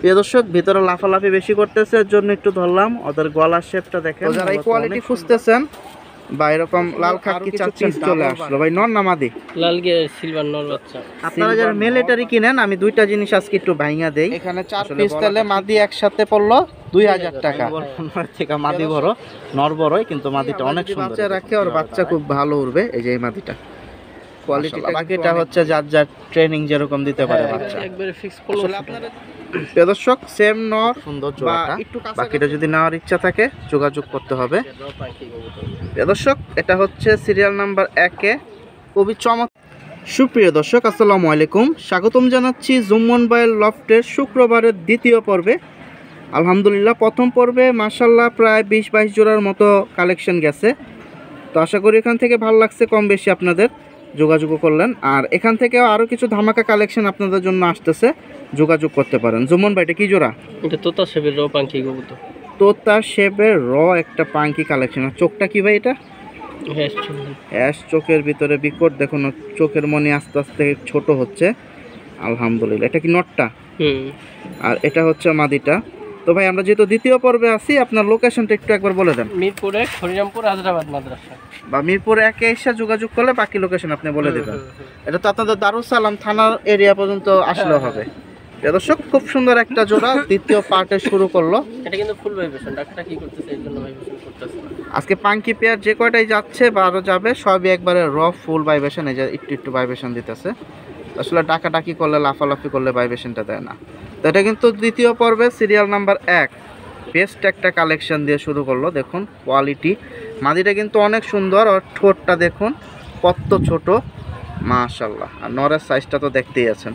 প্রিয় দর্শক, ভিতরে লাফালাফি বেশি করতেছে, এর জন্য একটু ধরলাম। ওদের গলার শেপটা দেখেন। যারা এই কোয়ালিটি খুঁজতেছেন বা এরকম লাল খাকি চাচ্ছেন, চলে আসলো ভাই। নর না মাদি? লাল গিয়ে সিলভার নর বাচ্চা। আপনারা যারা মিলিটারি কিনেন, আমি দুইটা জিনিস আজকে একটু ভাঙা দেই। এখানে 4 পিস তাহলে মাদি একসাথে পড়লো 2000 টাকা থেকে। মাদি বড়, নর বড়ই, কিন্তু মাদিটা অনেক সুন্দর। বাচ্চা রাখে আর বাচ্চা খুব ভালো উঠবে। এই যে এই মাদিটা কোয়ালিটিটা, বাকিটা হচ্ছে যার যার ট্রেনিং যেরকম দিতে পারে বাচ্চা। একবারে ফিক্স করলো আপনারা প্রিয় দর্শক, সেম নর সুন্দর জোড়াটা, বাকিটা যদি নেওয়ার ইচ্ছা থাকে যোগাযোগ করতে হবে। প্রিয় দর্শক, এটা হচ্ছে সিরিয়াল নাম্বার 1 এ খুবই চমৎকার। সুপ্রিয় দর্শক, আসসালামু আলাইকুম, স্বাগতম জানাচ্ছি জুম্মন ভাইয়ের লফটের শুক্রবারের দ্বিতীয় পর্বে। আলহামদুলিল্লাহ, প্রথম পর্বে মাশাআল্লাহ প্রায় 20-22 জোড়ার মতো কালেকশন গেছে। তো আশা করি এখান থেকে ভালো লাগছে, কম বেশি আপনাদের যোগাযোগ করলেন। আর এখান থেকেও আরও কিছু ধামাকা কালেকশন আপনাদের জন্য আসতেছে, যোগাযোগ করতে পারেন। জুম্মন ভাই, এটা কি জোড়া? এটা তোতা শেপের র পাখি কবুতর। তোতা শেপের র একটা পাখি কালেকশন। আর চোখটা কি ভাই? এটা অ্যাশ চোখের ভিতরে বিকট, দেখুন চোখের মনি আস্তে আস্তে ছোট হচ্ছে। আলহামদুলিল্লাহ। এটা কি নটটা? আর এটা হচ্ছে মাদিটা। তো ভাই, আমরা যেহেতু দ্বিতীয় পর্বে আছি, আপনার লোকেশনটা একটু একবার বলে দেন। মিরপুর 1, হরিরামপুর, হায়দ্রাবাদ মাদ্রাসা। বা মিরপুর 1 এ এসে যোগাযোগ করলে বাকি লোকেশন আপনি বলে দেবেন। এটা তো আপনাদের দারুস সালাম থানার এরিয়া পর্যন্ত আসলেও হবে। দর্শক, খুব সুন্দর একটা জোড়া দ্বিতীয় পার্টে শুরু করলো। এটা কিন্তু ফুল ভাইব্রেশন। ডাক্তার কি করতেছে? এর জন্য ভাইব্রেশন করতেছে। আজকে পাঙ্কি পেয়ার যে কয়টাই যাচ্ছে বা আরো যাবে, সবই একবারে র ফুল ভাইব্রেশন। এই যে একটু একটু ভাইব্রেশন দিতেছে। আসলে ডাকাডাকি করলে, লাফালাফি করলে ভাইব্রেশনটা দেয় না। তো এটা কিন্তু দ্বিতীয় পর্বে সিরিয়াল নাম্বার 1 বেস্ট একটা কালেকশন দিয়ে শুরু করলো। দেখুন কোয়ালিটি, মাদিটা কিন্তু অনেক সুন্দর। আর ঠোঁটটা দেখুন কত ছোট, মাশাআল্লাহ। আর নরের সাইজটা তো দেখতেই আছেন।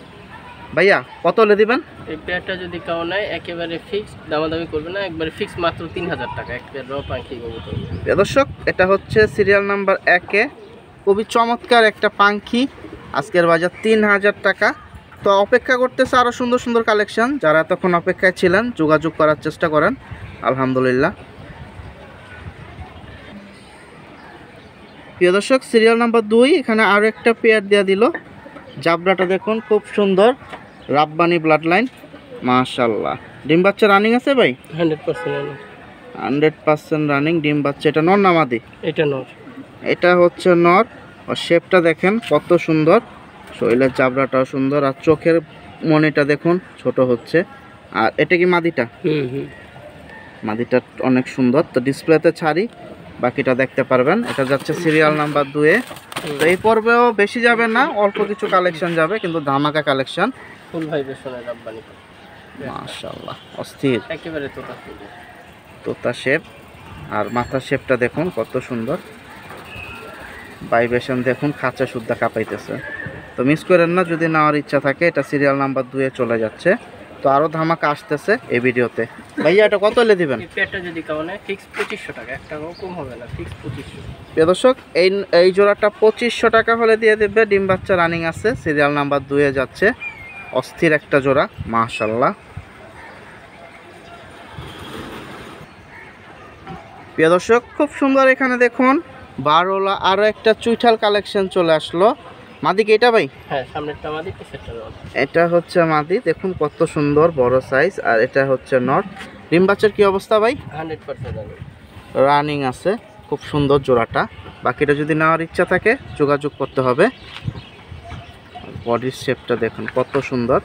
ভাইয়া, কত হলে দিবেন? এই পেয়ারটা যদি কাউ নেয় একেবারে ফিক্স, দামাদামি করবে না, একবারে ফিক্স মাত্র 3000 টাকা এক পেয়ার র পাখি কবুতর। দর্শক, এটা হচ্ছে সিরিয়াল নাম্বার 1 এ খুবই চমৎকার একটা পাখি। আজকের বাজার 3000 টাকা। তো অপেক্ষা করতেছে আরও সুন্দর সুন্দর কালেকশন। যারা এতক্ষণ অপেক্ষায় ছিলেন, যোগাযোগ করার চেষ্টা করেন। আলহামদুলিল্লাহ। প্রিয় দর্শক, সিরিয়াল নাম্বার 2, এখানে আরও একটা পেয়ার দেওয়া দিল। জাবরাটা দেখুন খুব সুন্দর, রাব্বানি ব্লাড লাইন, মাশাআল্লাহ। ডিম বাচ্চা রানিং আছে ভাই? 100% রানিং ডিম বাচ্চা। এটা নর না মাদি? এটা নর। এটা হচ্ছে নর। আর শেপটা দেখেন কত সুন্দর, শরীরের জাবরাটাও সুন্দর। আর চোখের মনিটা দেখুন ছোট হচ্ছে। আর এটা কি মাদিটা? মাদিটা অনেক সুন্দর। তো ডিসপ্লেতে ছাড়ি, বাকিটা দেখতে পারবেন। এটা যাচ্ছে সিরিয়াল নাম্বার 2 এ। তো এই পর্বেও বেশি যাবে না, অল্প কিছু কালেকশন যাবে, কিন্তু ধামাকা কালেকশন। ফুল ভাইব্রেশনের রাব্বানি, মাশাআল্লাহ, অস্থির। একেবারে তোতা শেপ। আর মাথার শেপটা দেখুন কত সুন্দর, ভাইব্রেশন দেখুন, খাঁচা শুদ্ধা কাঁপাইতেছে। তো মিস করেন না, যদি নেওয়ার ইচ্ছা থাকে। এটা সিরিয়াল নাম্বার 2 এ চলে যাচ্ছে। তো আরও ধামাকা আসতেছে এই ভিডিওতে। ভাইয়া, এটা কত হলে দিবেন? এই পেয়ারটা যদি কাউ নেয় ফিক্স 2500 টাকা, এক টাকাও কম হবে না, ফিক্স 2500। প্রিয় দর্শক, এই জোড়াটা 2500 টাকা হলে দিয়ে দেবে। ডিম বাচ্চা রানিং আছে, সিরিয়াল নাম্বার 2 এ যাচ্ছে। অস্থির একটা জোড়া, মাশাআল্লাহ। প্রিয় দর্শক, খুব সুন্দর। এখানে দেখুন বারোলা আরও একটা চুইঠাল কালেকশন চলে আসলো। মাদি কি এটা ভাই? হ্যাঁ, সামনেরটা মাদি, পিছেরটা নর। এটা হচ্ছে মাদি, দেখুন কত সুন্দর বড় সাইজ। আর এটা হচ্ছে নর। ডিম বাচ্চার কি অবস্থা ভাই? 100% রানিং আছে। খুব সুন্দর জোড়াটা। বাকিটা যদি নেওয়ার ইচ্ছা থাকে যোগাযোগ করতে হবে। বডির শেপটা দেখুন কত সুন্দর।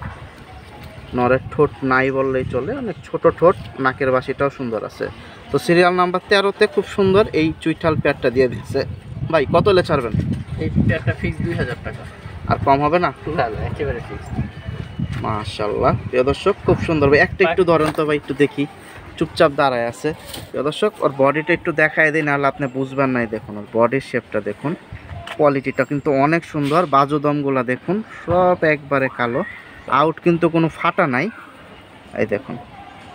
নরের ঠোঁট নাই বললেই চলে, অনেক ছোট ঠোঁট। নাকের বাসিটাও সুন্দর আছে। তো সিরিয়াল নাম্বার 13-তে খুব সুন্দর এই চুইঠাল পেয়ারটা দিয়ে দিচ্ছে। ভাই, কত হলে ছাড়বেন? এই পেয়ারটা ফিক্স 2000 টাকা। আর কম হবে না? না না, একেবারে ফিক্স। মাশাআল্লাহ। প্রিয় দর্শক, খুব সুন্দর ভাই। একটা একটু ধরেন তো ভাই, একটু দেখি। চুপচাপ দাঁড়ায় আছে। প্রিয় দর্শক, ওর বডিটা একটু দেখায় দিই, নাহলে আপনি বুঝবেন নাই। দেখুন ওর বডির শেপটা দেখুন, কোয়ালিটিটা কিন্তু অনেক সুন্দর। বাজুদমগুলা দেখুন সব একবারে কালো, আউট কিন্তু কোনো ফাটা নাই। এই দেখুন।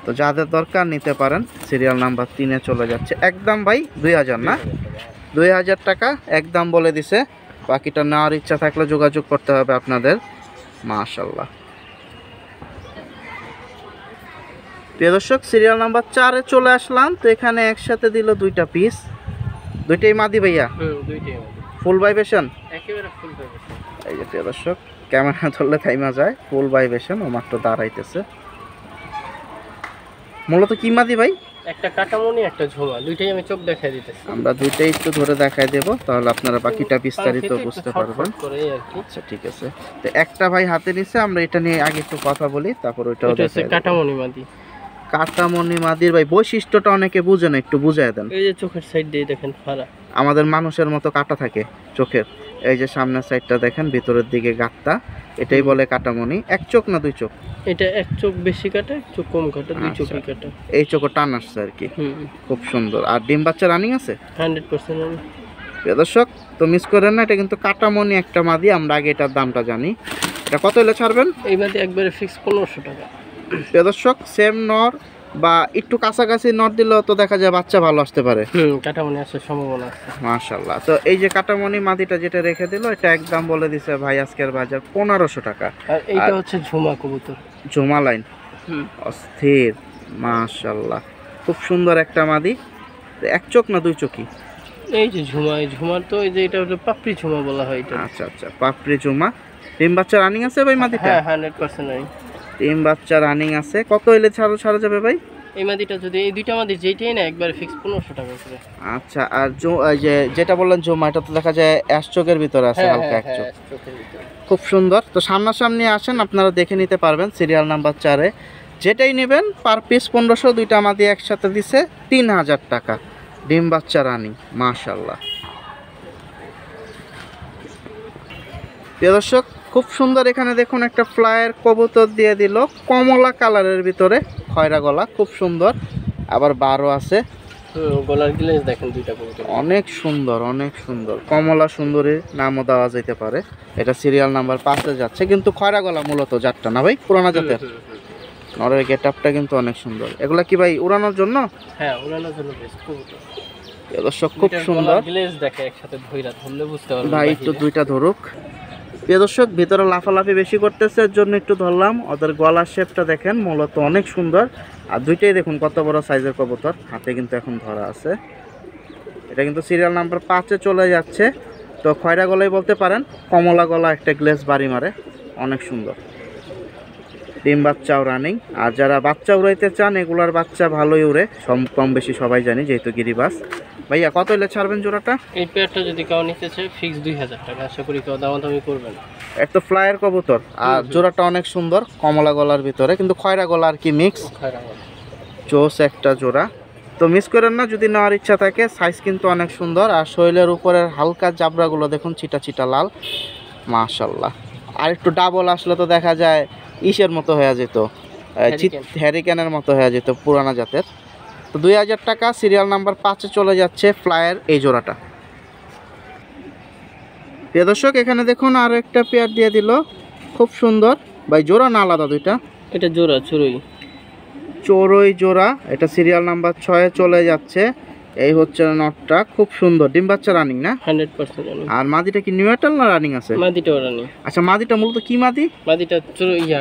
তো যাদের দরকার নিতে পারেন। সিরিয়াল নাম্বার 3 এ চলে যাচ্ছে। একদম ভাই 2000 না? 2000 টাকা একদম বলে দিছে। বাকিটা নেওয়ার ইচ্ছা থাকলে যোগাযোগ করতে হবে আপনাদের। মাশাআল্লাহ। প্রিয় দর্শক, সিরিয়াল নাম্বার 4 এ চলে আসলাম। তো এখানে একসাথে দিল 2টা পিস। দুইটাই মাদি ভাইয়া? দুইটাই মাদি। ফুল ভাইব্রেশন? একেবারে ফুল ভাইব্রেশন। এই যে প্রিয় দর্শক, ক্যামেরা ধরলে থাইমা যায়। ফুল ভাইব্রেশন। ও মাত্র দাঁড়াইতেছে। মূলত কি মাদি ভাই? একটা কাটামনি, একটা ঝুমা, দুইটাই আমি চোখ দেখাই দিতেছি। আমরা দুইটাই একটু ধরে দেখাই দেব, তাহলে আপনারা বাকিটা বিস্তারিত বুঝতে পারবেন। আচ্ছা ঠিক আছে। তো একটা ভাই হাতে নিছে, আমরা এটা নিয়ে আগে একটু কথা বলি, তারপর ওইটাও দেখাই দেব। কাটামনি মাদি। কাটামনি মাদির ভাই বৈশিষ্ট্যটা অনেকে বুঝে না, একটু বুঝায় দেন। এই যে চোখের সাইড দিয়ে দেখেন ফাড়া, আমাদের মানুষের মতো কাটা থাকে চোখের। এই যে সামনের সাইডটা দেখেন, ভিতরের দিকে গাঁটটা, এটাই বলে কাটামনি। এক চোখ না দুই চোখ? এটা এক চোখ বেশি কাটে, এক চোখ কম কাটে, দুই চোখই কাটে। এই চোখও টান আসছে আর কি। খুব সুন্দর। আর ডিম বাচ্চা রানিং আছে 100%। প্রিয় দর্শক, তো মিস করেন না, এটা কিন্তু কাটামনি একটা মাদি। আমরা আগে এটার দামটা জানি। এটা কত হলে ছাড়বেন? এই মাদি একবারে ফিক্স 1500 টাকা। প্রিয় দর্শক, সেম নর বা একটু কাছাকাছি নর দিলেও তো দেখা যায় বাচ্চা ভালো আসতে পারে। কাটামনি আসার সম্ভাবনা আছে মাশাআল্লাহ। তো এই যে কাটামনি মাদিটা যেটা রেখে দিল, এটা একদম বলে দিছে ভাই আজকের বাজার 1500 টাকা। আর এইটা হচ্ছে ঝুমা কবুতর, ঝুমা লাইন, অস্থির। মাশাআল্লাহ, খুব সুন্দর একটা মাদি। এক চোখ না দুই চোখই? এই যে ঝুমা, এই ঝুমার তো এই যে এটা হলো পাপড়ি ঝুমা বলা হয় এটা। আচ্ছা আচ্ছা, পাপড়ি ঝুমা। ডিম বাচ্চা রানিং আছে ভাই মাদিটা? হ্যাঁ 100%। ডিম বাচ্চা রানিং আছে। কত হইলে ছাড়া যাবে ভাই? এই মাদিটা যদি এই দুইটা মাদি যেইটাই না একবার ফিক্স 1500 টাকা করে। আচ্ছা। আর যেটা বললেন ঝুমা, এটা তো দেখা যায় অ্যাশ চোখের ভিতরে আছে, হালকা এক চোখ, খুব সুন্দর। তো সামনাসামনি আসেন, আপনারা দেখে নিতে পারবেন। সিরিয়াল নাম্বার 4-এ যেটাই নেবেন পার পিস 1500, দুইটা মাদি একসাথে দিছে 3000 টাকা। ডিম বাচ্চা রানিং, মাশাআল্লাহ। প্রিয় দর্শক, খুব সুন্দর। এখানে দেখুন একটা ফ্লায়ার কবুতর দিয়ে দিল, কমলা কালারের ভিতরে, খয়রা গলা, খুব সুন্দর। আবার বারও আছে। গলার গ্লেজ দেখেন দুইটা কবুতর, অনেক সুন্দর, অনেক সুন্দর। কমলা সুন্দরী নামও দেওয়া যেতে পারে। এটা সিরিয়াল নাম্বার 5-এ যাচ্ছে, কিন্তু খয়রা গলা মূলত জাতটা না ভাই, পুরানা জাতের। নরের গেট আপটা কিন্তু অনেক সুন্দর। এগুলা কি ভাই উড়ানোর জন্য? হ্যাঁ উড়ানোর জন্য বেস্ট কবুতর। দর্শক, খুব সুন্দর। গ্লেজ দেখে একসাথে ধইরা ধরলে বুঝতে পারবেন ভাই, একটু দুইটা ধরুক। প্রিয় দর্শক, ভিতরে লাফালাফি বেশি করতেছে, এর জন্য একটু ধরলাম। ওদের গলার শেপটা দেখেন, মূলত অনেক সুন্দর। আর দুইটাই দেখুন কত বড় সাইজের কবুতর, হাতে কিন্তু এখন ধরা আছে। এটা কিন্তু সিরিয়াল নাম্বার 5-এ চলে যাচ্ছে। তো খয়রা গলাই বলতে পারেন, কমলা গলা, একটা গ্লেজ বাড়ি মারে, অনেক সুন্দর। ডিম বাচ্চাও রানিং। আর যারা বাচ্চা উড়াইতে চান, এগুলার বাচ্চা ভালোই উড়ে, কম বেশি সবাই জানি, যেহেতু গিরিবাস। ভাইয়া কত হলে ছাড়বেন জোড়াটা? এই পেয়ারটা যদি কেউ নিতে চায় ফিক্স 2000 টাকা, আশা করি কেউ দামাদামি করবেন। এর তো ফ্লায়ার কবুতর, আর জোড়াটা অনেক সুন্দর, কমলা গলার ভিতরে, কিন্তু খয়রা গলা আর কি মিক্স। চোস একটা জোড়া। তো মিস করেন না, যদি নেওয়ার ইচ্ছা থাকে। সাইজ কিন্তু অনেক সুন্দর। আর শরীরের উপরের হালকা জাবরাগুলো দেখুন, চিটা চিটা লাল, মাশাআল্লাহ। আর একটু ডাবল আসলে তো দেখা যায় ইসের মতো হয়ে যেত, হ্যারিকেনের মতো হয়ে যেত, পুরানা জাতের। তো 2000 টাকা। সিরিয়াল নাম্বার 5-এ চলে যাচ্ছে ফ্লায়ার এই জোড়াটা। প্রিয় দর্শক, এখানে দেখুন আর একটা পেয়ার দিয়ে দিল, খুব সুন্দর। ভাই জোড়া না আলাদা দুইটা? এটা জোড়া, চড়ুই জোড়া। এটা সিরিয়াল নাম্বার 6-এ চলে যাচ্ছে। এই হচ্ছে নটটা, খুব সুন্দর। ডিম বাচ্চা রানিং না? 100% রানিং। আর মাদিটা কি নিউটাল না রানিং আছে? মাদিটাও রানিং। আচ্ছা, মাদিটা মূলত কি মাদি? মাদিটা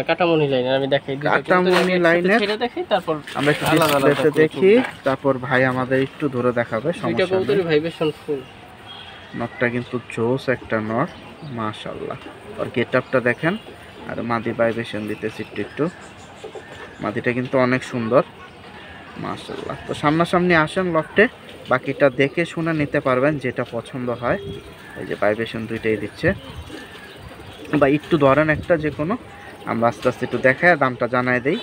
কাটামনি লাইনের, আমি দেখাই কাটামনি লাইনের। ছেড়ে দেখাই, তারপর আমরা একটু ডিসপ্লেতে দেখি, তারপর ভাই আমাদের একটু ধরে দেখাবে। দুইটা কবুতরের ভাইব্রেশন ফুল। নটটা কিন্তু জোস একটা নট, মাশাআল্লাহ। আর গেটআপটা দেখেন। আর মাদি ভাইব্রেশন দিতেছি একটু। মাদিটা কিন্তু অনেক সুন্দর, মাশাআল্লাহ। তো সামনাসামনি আসেন লফটে, বাকিটা দেখে শুনে নিতে পারবেন, যেটা পছন্দ হয়। এই যে ভাইব্রেশন দুইটাই দিচ্ছে। বা একটু ধরেন একটা, যে কোনো, আমরা আস্তে আস্তে একটু দেখায় দামটা জানাই দেই।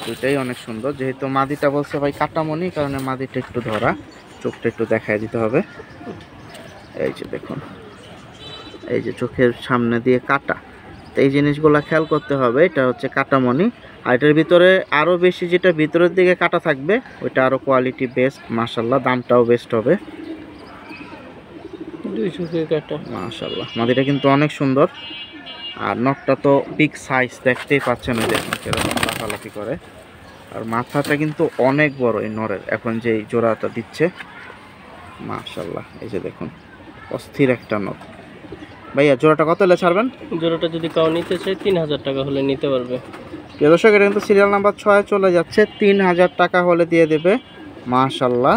দুইটাই অনেক সুন্দর। যেহেতু মাদিটা বলছে ভাই কাটামনি, কারণে মাদিটা একটু ধরা, চোখটা একটু দেখায় দিতে হবে। এই যে দেখুন, এই যে চোখের সামনে দিয়ে কাটা। তো এই জিনিসগুলো খেয়াল করতে হবে। এটা হচ্ছে কাটামনি। আর এটার ভিতরে আরও বেশি, যেটা ভিতরের দিকে কাটা থাকবে, ওইটা আরও কোয়ালিটি বেস্ট, মাশাআল্লাহ। দামটাও বেস্ট হবে। দুই চোখে কাটা, মাশাআল্লাহ। মাদিটা কিন্তু অনেক সুন্দর। আর নটটা তো বিগ সাইজ, দেখতেই পাচ্ছেন, ওই দেখুন কিরকম লাফালাফি করে। আর মাথাটা কিন্তু অনেক বড় এই নরের, এখন যে জোড়াটা দিচ্ছে, মাশাআল্লাহ। এই যে দেখুন, অস্থির একটা নট। ভাইয়া জোড়াটা কত হলে ছাড়বেন? জোড়াটা যদি কেউ নিতে চায় 3000 টাকা হলে নিতে পারবে। প্রিয় দর্শক, এটা কিন্তু সিরিয়াল নাম্বার 6-এ চলে যাচ্ছে, 3000 টাকা হলে দিয়ে দেবে, মাশাআল্লাহ।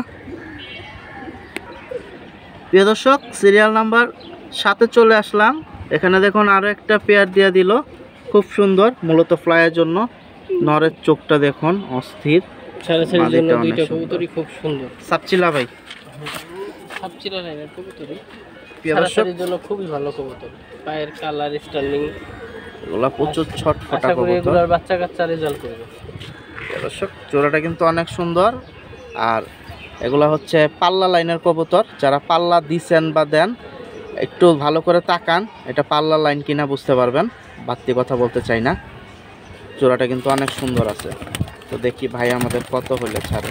প্রিয় দর্শক, সিরিয়াল নাম্বার 7-এ চলে আসলাম। এখানে দেখুন আরও একটা পেয়ার দিয়ে দিল, খুব সুন্দর, মূলত ফ্লাইয়ের জন্য। নরের চোখটা দেখুন, অস্থির। ছাড়াছাড়ির জন্য মাদিটা অনেক দুইটা সুন্দর। কবুতরই খুব সুন্দর। সাপচিলা ভাই সাপচিলা লাইনের কবুতরই প্রিয় দর্শক ছাড়াছাড়ির জন্য খুবই ভালো কবুতর। পায়ের কালার, স্টার্লিং, এগুলা প্রচুর ছটফটা আশা করি কবুতর। এগুলোর বাচ্চা কাচ্চা রেজাল্ট করবে। প্রিয় দর্শক জোড়াটা কিন্তু অনেক সুন্দর। আর এগুলা হচ্ছে পাল্লা লাইনের কবুতর। যারা পাল্লা দিছেন বা দেন একটু ভালো করে তাকান, এটা পাল্লা লাইন কিনা বুঝতে পারবেন। বাড়তি কথা বলতে চাই না। জোড়াটা কিন্তু অনেক সুন্দর আছে। তো দেখি ভাই আমাদের কত হলে ছাড়ে।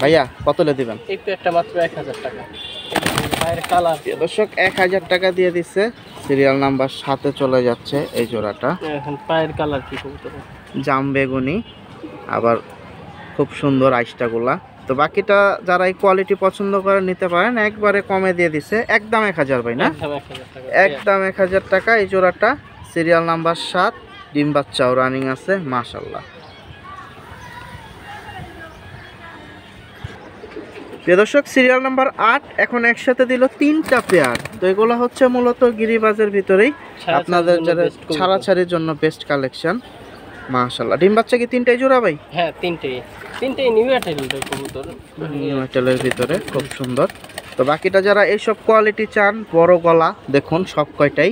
ভাইয়া কত হলে দিবেন? এই পেয়ারটা মাত্র 1000 টাকা। পায়ের কালার প্রিয় দর্শক 1000 টাকা দিয়ে দিচ্ছে। সিরিয়াল নাম্বার 7-এ চলে যাচ্ছে এই জোড়াটা। এখন পায়ের কালার কি কবুতর? জাম বেগুনি, আবার খুব সুন্দর আইসটাগুলা। তো বাকিটা যারা এই কোয়ালিটি পছন্দ করে নিতে পারেন, একবারে কমে দিয়ে দিছে, একদম 1000 ভাই না, একদম 1000 টাকা। একদম 1000 টাকা এই জোড়াটা। সিরিয়াল নাম্বার 7, ডিম বাচ্চাও রানিং আছে মাশাআল্লাহ। প্রিয় দর্শক সিরিয়াল নাম্বার 8 এখন একসাথে দিল 3টা পেয়ার। তো এগুলো হচ্ছে মূলত গিরিবাজের ভিতরেই আপনাদের যারা ছাড়াছাড়ির জন্য বেস্ট কালেকশন মাশাআল্লাহ। ডিম বাচ্চা কি 3টাই জোড়া ভাই? হ্যাঁ, তিনটেই নিউ অ্যাটেলের কবুতর, নিউ অ্যাটেলের ভিতরে খুব সুন্দর। তো বাকিটা যারা এইসব কোয়ালিটি চান, বড় গলা দেখুন সব কয়টাই,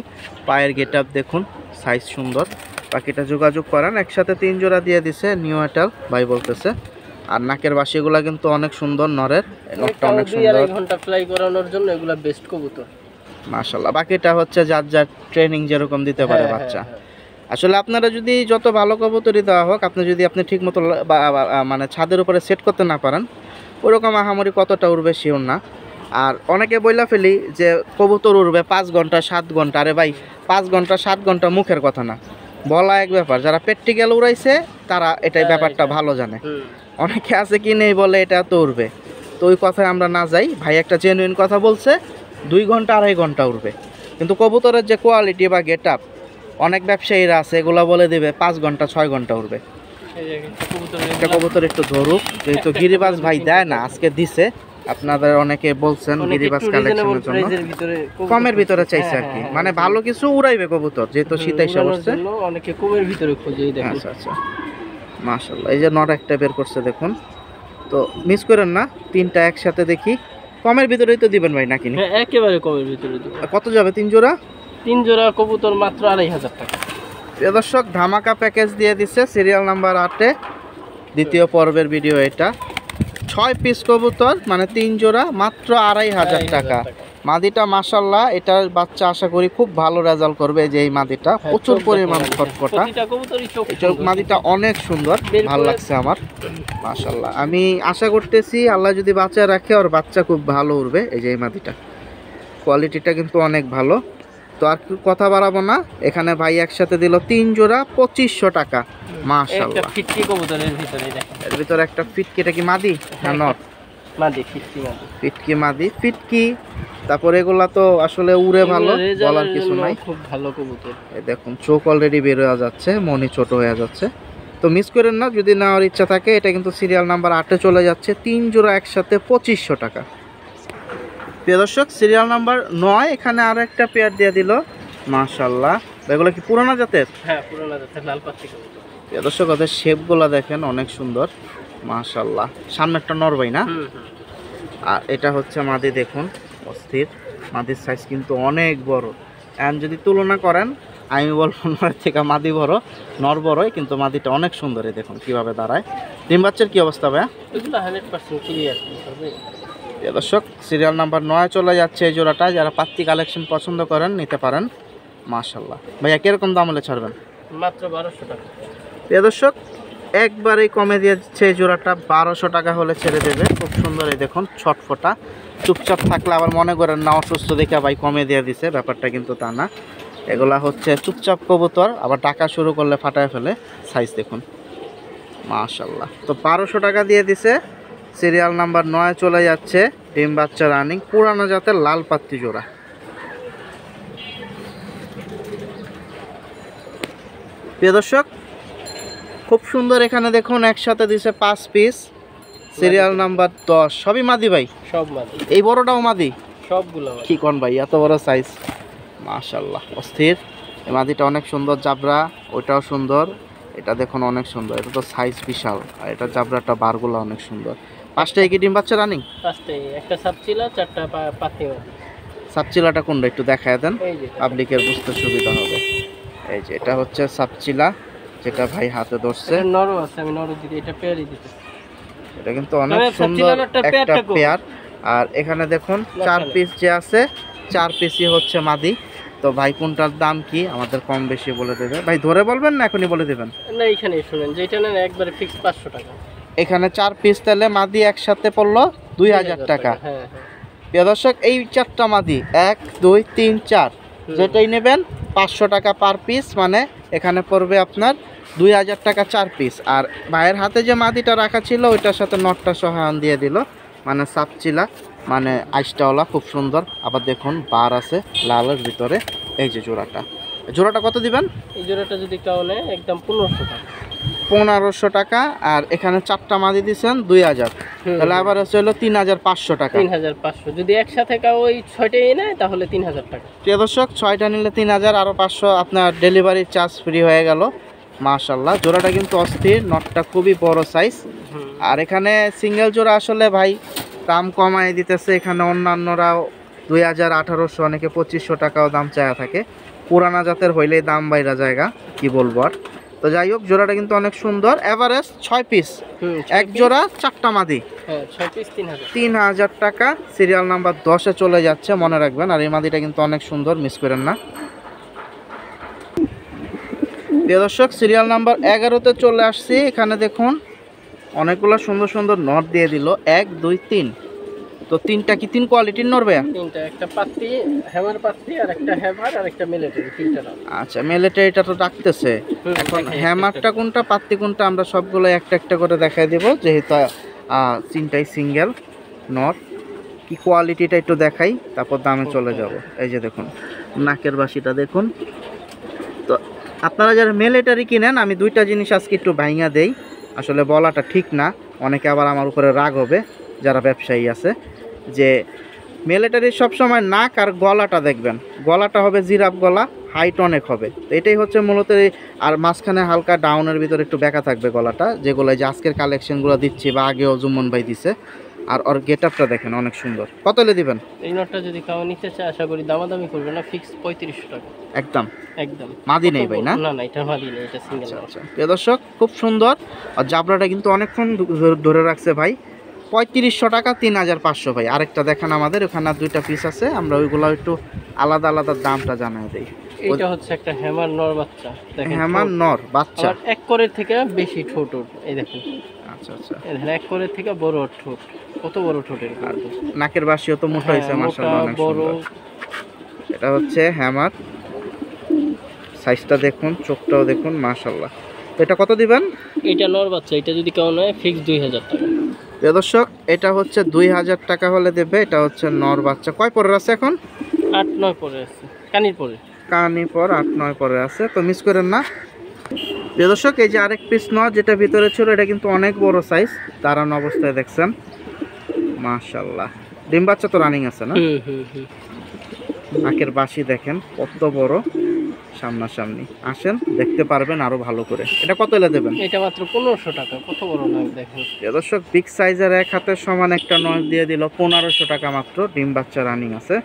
পায়ের গেটআপ দেখুন, সাইজ সুন্দর। বাকিটা যোগাযোগ করেন। একসাথে 3 জোড়া দিয়ে দিছে নিউ অ্যাটেল ভাই বলতেছে। আর নাকের বাসিগুলা কিন্তু অনেক সুন্দর, নরের নটটা অনেক সুন্দর। 2-2.5 ঘন্টা ফ্লাই করানোর জন্য এগুলা বেস্ট কবুতর মাশাআল্লাহ। বাকিটা হচ্ছে যার যার ট্রেনিং যেরকম দিতে পারে বাচ্চা। আসলে আপনারা যদি যত ভালো কবুতরই দেওয়া হোক, আপনি ঠিক মতো মানে ছাদের উপরে সেট করতে না পারেন, ওরকম আহামরি কতটা উড়বে শিওর না। আর অনেকে বইলা ফেলি যে কবুতর উড়বে 5 ঘন্টা 7 ঘন্টা। আরে ভাই 5 ঘন্টা 7 ঘন্টা মুখের কথা না, বলা এক ব্যাপার। যারা প্র্যাকটিক্যাল উড়াইছে তারা এটাই ব্যাপারটা ভালো জানে। অনেকে আছে কি নেই বলে এটা তো উড়বে, তো ওই কথায় আমরা না যাই। ভাই একটা জেনুইন কথা বলছে, 2 ঘন্টা 2.5 ঘন্টা উড়বে। কিন্তু কবুতরের যে কোয়ালিটি বা গেট আপ, অনেক ব্যবসায়ীরা আছে এগুলা বলে দেবে 5 ঘন্টা 6 ঘন্টা উড়বে। একটা কবুতর একটু ধরুক, যেহেতু গিরিবাজ ভাই দেয় না, আজকে দিছে। আপনাদের অনেকে বলছেন গিরিবাজ কালেকশনের জন্য কমের ভিতরে চাইছে আর কি, মানে ভালো কিছু উড়াইবে কবুতর, যেহেতু শীত এসে বসছে। অনেকে কমের ভিতরে খোঁজে। দেখেন আচ্ছা আচ্ছা মাশাআল্লাহ। এই যে নট একটা বের করছে দেখুন। তো মিস করেন না, 3টা একসাথে দেখি। কমের ভিতরেই তো দিবেন ভাই নাকি? হ্যাঁ, একেবারে কমের ভিতরে দিব। কত যাবে 3 জোড়া? 3 জোড়া কবুতর মাত্র 2500 টাকা। প্রিয় দর্শক ধামাকা প্যাকেজ দিয়ে দিচ্ছে সিরিয়াল নাম্বার 8-এ, দ্বিতীয় পর্বের ভিডিও এটা। 6 পিস কবুতর মানে 3 জোড়া মাত্র 2500 টাকা। মাদিটা মাশাআল্লাহ, এটার বাচ্চা আশা করি খুব ভালো রেজাল্ট করবে। যে এই মাদিটা প্রচুর পরিমাণ ফটফটা, এটা মাদিটা অনেক সুন্দর, ভালো লাগছে আমার মাশাআল্লাহ। আমি আশা করতেছি আল্লাহ যদি বাচ্চা রাখে, ওর বাচ্চা খুব ভালো উঠবে। এই যে এই মাদিটা কোয়ালিটিটা কিন্তু অনেক ভালো। তো আর কথা বাড়াবো না, এখানে ভাই একসাথে দিল 3 জোড়া 2500 টাকা মাশাআল্লাহ। একটা ফিটকি কবুতরের ভিতরে দেখেন, এর ভিতরে একটা ফিটকি, এটা কি মাদি না নট? মাদি, ফিটকি মাদি। ফিটকি মাদি, ফিটকি। তারপরে এগুলা তো আসলে উড়ে ভালো, বলার কিছু নাই। খুব ভালো কবুতর। এই দেখুন চোখ অলরেডি বের হয়ে যাচ্ছে, মনি ছোট হয়ে যাচ্ছে। তো মিস করেন না, যদি নেওয়ার ইচ্ছা থাকে। এটা কিন্তু সিরিয়াল নাম্বার 8-এ চলে যাচ্ছে, 3 জোড়া একসাথে 2500 টাকা। প্রিয় দর্শক সিরিয়াল নাম্বার 9, এখানে আরো একটা পেয়ার দিয়ে দিল মাশাআল্লাহ। এগুলো কি পুরানা জাতের? হ্যাঁ, পুরানা জাতের লাল পাতি কবুতর। প্রিয় দর্শক ওদের শেপগুলো দেখেন অনেক সুন্দর মাশাআল্লাহ। সামনেরটা নরবাই না? আর এটা হচ্ছে মাদি, দেখুন অস্থির। মাদির সাইজ কিন্তু অনেক বড়। এখন যদি তুলনা করেন, আমি বলবো নর থেকে মাদি বড়, নর বড়ই, কিন্তু মাদিটা অনেক সুন্দর। এই দেখুন কিভাবে দাঁড়ায়। ডিম বাচ্চার কি অবস্থা ভাইয়া? এগুলো 100% ক্লিয়ার হবে। প্রিয় দর্শক সিরিয়াল নাম্বার 9 চলে যাচ্ছে এই জোড়াটা। যারা পাত্তি কালেকশন পছন্দ করেন নিতে পারেন মাশাআল্লাহ। ভাইয়া কিরকম দাম হলে ছাড়বেন? মাত্র 1200 টাকা। প্রিয় দর্শক একবারেই কমে দিয়েছে এই জোড়াটা, 1200 টাকা হলে ছেড়ে দেবে। খুব সুন্দর, এই দেখুন ছটফটা। চুপচাপ থাকলে আবার মনে করেন না অসুস্থ দেখে ভাই কমে দিয়ে দিছে, ব্যাপারটা কিন্তু তা না। এগুলা হচ্ছে চুপচাপ কবুতর, আবার টাকা শুরু করলে ফাটায় ফেলে। সাইজ দেখুন মাশাআল্লাহ। তো 1200 টাকা দিয়ে দিছে। সিরিয়াল নাম্বার 9 চলে যাচ্ছে, ডিম বাচ্চা রানিং, পুরানো জাতের লাল পাত্তি জোড়া। প্রিয় দর্শক খুব সুন্দর, এখানে দেখুন একসাথে দিছে 5 পিস। সিরিয়াল নাম্বার 10, সবই মাদি ভাই? সব মাদি। এই বড়টাও মাদি? সবগুলো মাদি। কি কোন ভাই, এত বড় সাইজ মাশাআল্লাহ অস্থির। এই মাদিটা অনেক সুন্দর, জাবরা, ওইটাও সুন্দর। এটা দেখুন অনেক সুন্দর, এটা তো সাইজ বিশাল, আর এটা জাবরাটা বারগুলো অনেক সুন্দর। 5টাই কি ডিম বাচ্চা রানিং? 5টাই, একটা সাপচিলা, 4টা পাতি। সাপচিলাটা কোনটা একটু দেখায় দেন, এই যে পাবলিকের বুঝতে সুবিধা হবে। এই যে এটা হচ্ছে সাপচিলা, যেটা ভাই হাতে ধরছে। এটা নরও আছে, আমি নরও দিতে, এটা পেয়ারই দিতে। এটা কিন্তু অনেক সুন্দর একটা পেয়ার। আর এখানে দেখুন 4 পিস যে আছে, 4 পিসই হচ্ছে মাদি। তো ভাই কোনটার দাম কি আমাদের কম বেশি বলে দেবে ভাই, ধরে বলবেন না এখনই বলে দেবেন? না এইখানেই শুনেন, যেটা নেন একবারে ফিক্স 500 টাকা। এখানে 4 পিস তাহলে মাদি একসাথে পড়লো 2000 টাকা। হ্যাঁ। প্রিয় দর্শক, এই 4টা মাদি 1 2 3 4 যেটাই নেবেন 500 টাকা পার পিস, মানে এখানে পড়বে আপনার 2000 টাকা 4 পিস। আর ভাইয়ের হাতে যে মাদিটা রাখা ছিল ওইটার সাথে নটটা সহায়ন দিয়ে দিল, মানে সাপচিলা, মানে আইসটাওয়ালা, খুব সুন্দর। আবার দেখুন বার আছে লালের ভিতরে। এই যে জোড়াটা কত দিবেন? এই জোড়াটা যদি কেউ নেয় একদম 1500 টাকা। 1500 টাকা। আর এখানে 4টা মাদি দিচ্ছেন 2000, তাহলে আবার হচ্ছে হলো 3500 টাকা। 3500 যদি একসাথে কেউ ওই 6টাই নেয় তাহলে 3000 টাকা। প্রিয় দর্শক, 6টা নিলে 3000, আরও 500 আপনার ডেলিভারি চার্জ ফ্রি হয়ে গেল। মাশাল্লাহ, জোড়াটা কিন্তু অস্থির, নটটা খুবই বড় সাইজ। আর এখানে সিঙ্গেল জোড়া আসলে ভাই দাম কমায় দিতেছে, এখানে অন্যান্যরাও 2000 1800, অনেকে 2500 টাকাও দাম চায়া থাকে। পুরানা জাতের হইলেই দাম বাইরা জায়গা, কি বলবো আর। তো যাই হোক, জোড়াটা কিন্তু অনেক সুন্দর। এভারেজ 6 পিস, এক জোড়া 4টা মাদি। হ্যাঁ, 6 পিস 3000। 3000 টাকা। সিরিয়াল নাম্বার 10-এ চলে যাচ্ছে, মনে রাখবেন। আর এই মাদিটা কিন্তু অনেক সুন্দর, মিস করেন না। প্রিয় দর্শক, সিরিয়াল নাম্বার 11-তে চলে আসছি। এখানে দেখুন অনেকগুলো সুন্দর সুন্দর নট দিয়ে দিল, 1 2 3। তো 3টা কি 3 কোয়ালিটির নর ভাইয়া? 3টা, একটা পাত্তি, হ্যামার পাত্তি, আর একটা হ্যামার, আর একটা মিলিটারি, 3টা নর। আচ্ছা, মিলিটারিটা তো ডাকতেছে। এখন হ্যামারটা কোনটা, পাত্তি কোনটা, আমরা সবগুলো একটা একটা করে দেখাই দেব, যেহেতু 3টাই সিঙ্গেল নর। কি কোয়ালিটিটা একটু দেখাই, তারপর দামে চলে যাব। এই যে দেখুন নাকের বাসিটা দেখুন। তো আপনারা যারা মিলিটারি কিনেন, আমি 2টা জিনিস আজকে একটু ভাইঙা দেই, আসলে বলাটা ঠিক না, অনেকে আবার আমার উপরে রাগ হবে যারা ব্যবসায়ী আছে। যে মিলিটারির সবসময় নাক আর গলাটা দেখবেন, গলাটা হবে জিরাফ গলা, হাইট অনেক হবে। তো এটাই হচ্ছে মূলত। আর মাঝখানে হালকা ডাউনের ভিতরে একটু বেঁকা থাকবে গলাটা, যেগুলো যে আজকের কালেকশনগুলো দিচ্ছি বা আগেও জুম্মন ভাই দিছে। আর ওর গেটআপটা দেখেন অনেক সুন্দর। কত হলে দিবেন? এই নটটা যদি কেউ নিতে চায় আশা করি দামাদামি করবে না, ফিক্স 3500 টাকা একদম। একদম। মাদি নেই ভাই? না না, এটা মাদি নেই, এটা সিঙ্গেল। আচ্ছা, প্রিয় দর্শক, খুব সুন্দর। আর জাবরাটা কিন্তু অনেকক্ষণ ধরে রাখছে ভাই। 3500 টাকা, 3500 ভাই। আরেকটা দেখেন, আমাদের ওখানে 2টা পিস আছে, আমরা ওইগুলো একটু আলাদা আলাদা দামটা জানাই দেই। এটা হচ্ছে একটা হ্যামার নর বাচ্চা, দেখেন হ্যামার নর বাচ্চা, আর এক কোরের থেকে বেশি ঠোঁট। এই দেখেন, আচ্ছা আচ্ছা, এই দেখেন এক কোরের থেকে বড় ঠোঁট, কত বড় ঠোঁটের। নাকের বাসিও তো মোটা হয়েছে মাশাআল্লাহ, অনেক বড়। সুন্দর। এটা হচ্ছে হ্যামার, সাইজটা দেখুন, চোখটাও দেখুন, মাশাআল্লাহ। তো এটা কত দিবেন? এটা নর বাচ্চা, এটা যদি কেউ নেয় ফিক্স 2000 টাকা। প্রিয় দর্শক, এটা হচ্ছে 2000 টাকা হলে দেবে। এটা হচ্ছে নর বাচ্চা। কয় পরের আছে এখন? 8-9 পরে আছে, কানির পরে। কানি পর 8-9 পরে আছে, তো মিস করেন না। প্রিয় দর্শক, এই যে আরেক পিস নর যেটা ভিতরে ছিল, এটা কিন্তু অনেক বড় সাইজ, দাঁড়ানো অবস্থায় দেখছেন, মাশাআল্লাহ। ডিম বাচ্চা তো রানিং আছে না? নাকের বাসি দেখেন কত বড়, সামনাসামনি আসেন দেখতে পারবেন আরো ভালো করে। এটা কত এলে দেবেন? এটা মাত্র 1500 টাকা, কত বড় নাক দেখেন। দর্শক, বিগ সাইজের এক হাতের সমান একটা নখ দিয়ে দিল 1500 টাকা মাত্র, ডিম বাচ্চা রানিং আছে।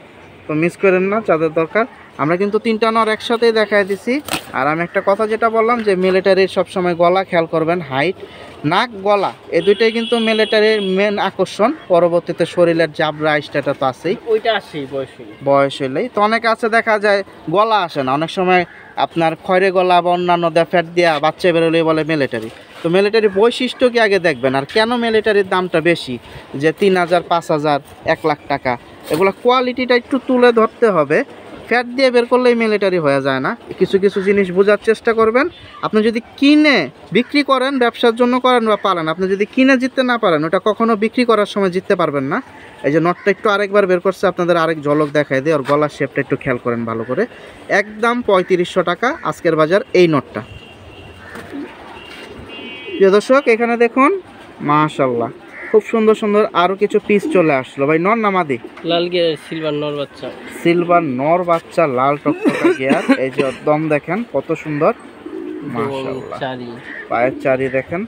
তো মিস করেন না যাদের দরকার। আমরা কিন্তু 3টা নর একসাথেই দেখায় দিছি। আর আমি একটা কথা যেটা বললাম, যে মিলিটারির সবসময় গলা খেয়াল করবেন, হাইট, নাক, গলা, এই দুইটাই কিন্তু মিলিটারির মেন আকর্ষণ। পরবর্তীতে শরীরের জাবরা আইসটা তো আছেই, ওইটা আসে বয়স হইলেই। তো অনেক আছে দেখা যায় গলা আসে না, অনেক সময় আপনার খয়রে গলা বা অন্যান্য ফ্যাট দিয়া বাচ্চা বেরোলেই বলে মিলিটারি। তো মিলিটারি বৈশিষ্ট্য কি আগে দেখবেন। আর কেন মিলিটারির দামটা বেশি, যে 3000 5000 1 লাখ টাকা, এগুলো কোয়ালিটিটা একটু তুলে ধরতে হবে। ফ্যাট দিয়ে বের করলেই মিলিটারি হয়ে যায় না। কিছু কিছু জিনিস বোঝার চেষ্টা করবেন। আপনি যদি কিনে বিক্রি করেন, ব্যবসার জন্য করেন বা পারেন, আপনি যদি কিনে জিততে না পারেন, ওটা কখনো বিক্রি করার সময় জিততে পারবেন না। এই যে নটটা একটু আরেকবার বের করছে, আপনাদের আরেক ঝলক দেখায় দিই। আর গলার শেপটা একটু খেয়াল করেন ভালো করে। একদম 3500 টাকা আজকের বাজার এই নটটা। প্রিয় দর্শক, এখানে দেখুন মাশাআল্লাহ, খুব সুন্দর সুন্দর আরো কিছু পিস চলে আসলো। ভাই নর না মাদি? লাল গিয়ার সিলভার নর বাচ্চা, সিলভার নর বাচ্চা, লাল টকটকা গিয়ার। এই যে দম দেখেন কত সুন্দর, মাশাআল্লাহ। চারি পায়ের চারি দেখেন,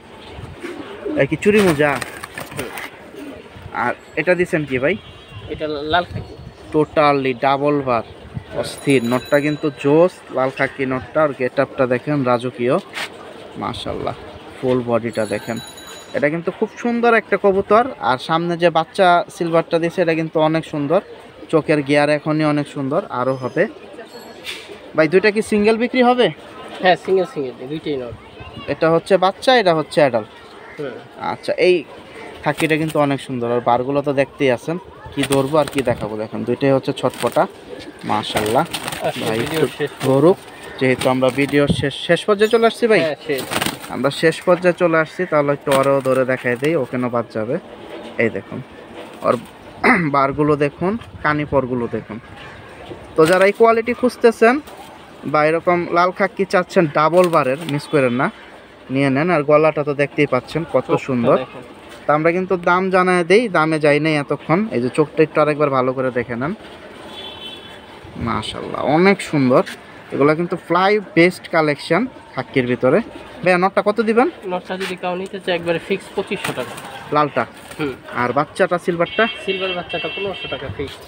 এই কি চুরি মোজা। আর এটা দিচ্ছেন কি ভাই? এটা লাল খাকি। টোটালি ডাবল বার, অস্থির। নটটা কিন্তু জোস, লাল খাকি নটটা। আর গেট আপটা দেখেন রাজকীয়, মাশাআল্লাহ। ফুল বডিটা দেখেন, এটা কিন্তু খুব সুন্দর একটা কবুতর। আর সামনে যে বাচ্চা সিলভারটা দিয়েছে এটা কিন্তু অনেক সুন্দর, চোখের গিয়ার এখনই অনেক সুন্দর, আরও হবে। ভাই দুইটা কি সিঙ্গেল বিক্রি হবে? হ্যাঁ, সিঙ্গেল দুইটাই নট। এটা হচ্ছে বাচ্চা, এটা হচ্ছে অ্যাডাল্ট। আচ্ছা, এই খাকিটা কিন্তু অনেক সুন্দর। আর বারগুলো তো দেখতেই আছেন, কি ধরবো আর কি দেখাবো। দেখেন দুইটাই হচ্ছে ছটপটা, মাশাআল্লাহ। ভাই ধরুক, যেহেতু আমরা ভিডিও শেষ পর্যায়ে চলে আসছি ভাই, আমরা শেষ পর্যায়ে চলে আসছি, তাহলে একটু আরও ধরে দেখাই দিই, ওখানে বাদ যাবে। এই দেখুন ওর বারগুলো দেখুন, কানিপরগুলো দেখুন। তো যারা এই কোয়ালিটি খুঁজতেছেন বা এরকম লাল খাক্কি চাচ্ছেন ডাবল বারের, মিস করেন না, নিয়ে নেন। আর গলাটা তো দেখতেই পাচ্ছেন কত সুন্দর। তা আমরা কিন্তু দাম জানায় দেই, দামে যাই নাই এতক্ষণ। এই যে চোখটা একটু আরেকবার ভালো করে দেখে নেন, মাশাআল্লাহ অনেক সুন্দর। এগুলো কিন্তু ফ্লাই বেস্ট কালেকশন খাক্কির ভিতরে। ভাইয়া নটটা কত দিবেন? নটটা যদি কাউ নিতে চায় একবারে ফিক্স 2500 টাকা লালটা। আর বাচ্চাটা সিলভারটা? সিলভার বাচ্চাটা 1500 টাকা ফিক্স।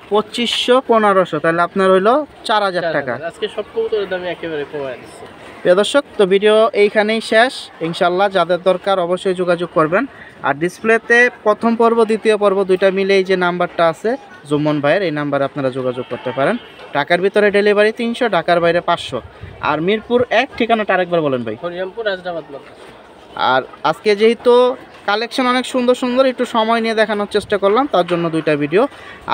2500 1500, তাহলে আপনার হইলো 4000 টাকা। আজকে সব কবুতরের দামে একেবারে কমায় দিচ্ছি। প্রিয় দর্শক, তো ভিডিও এইখানেই শেষ। ইনশাল্লাহ যাদের দরকার অবশ্যই যোগাযোগ করবেন। আর ডিসপ্লেতে প্রথম পর্ব দ্বিতীয় পর্ব দুইটা মিলেই যে নাম্বারটা আছে জুম্মন ভাইয়ের, এই নাম্বারে আপনারা যোগাযোগ করতে পারেন। ঢাকার ভিতরে ডেলিভারি 300, ঢাকার বাইরে 500। আর মিরপুর 1 ঠিকানাটা আরেকবার বলেন ভাই। হরিরামপুর হায়দ্রাবাদ। আর আজকে যেহেতু কালেকশন অনেক সুন্দর সুন্দর, একটু সময় নিয়ে দেখানোর চেষ্টা করলাম, তার জন্য দুইটা ভিডিও।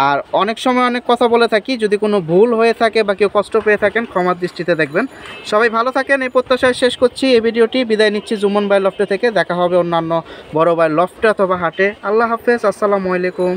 আর অনেক সময় অনেক কথা বলে থাকি, যদি কোনো ভুল হয়ে থাকে বা কেউ কষ্ট পেয়ে থাকেন ক্ষমার দৃষ্টিতে দেখবেন। সবাই ভালো থাকেন, এই প্রত্যাশায় শেষ করছি এই ভিডিওটি। বিদায় নিচ্ছি জুম্মন ভাই লফটে থেকে। দেখা হবে অন্যান্য বড় ভাই লফটে অথবা হাটে। আল্লাহ হাফেজ, আসসালামু আলাইকুম।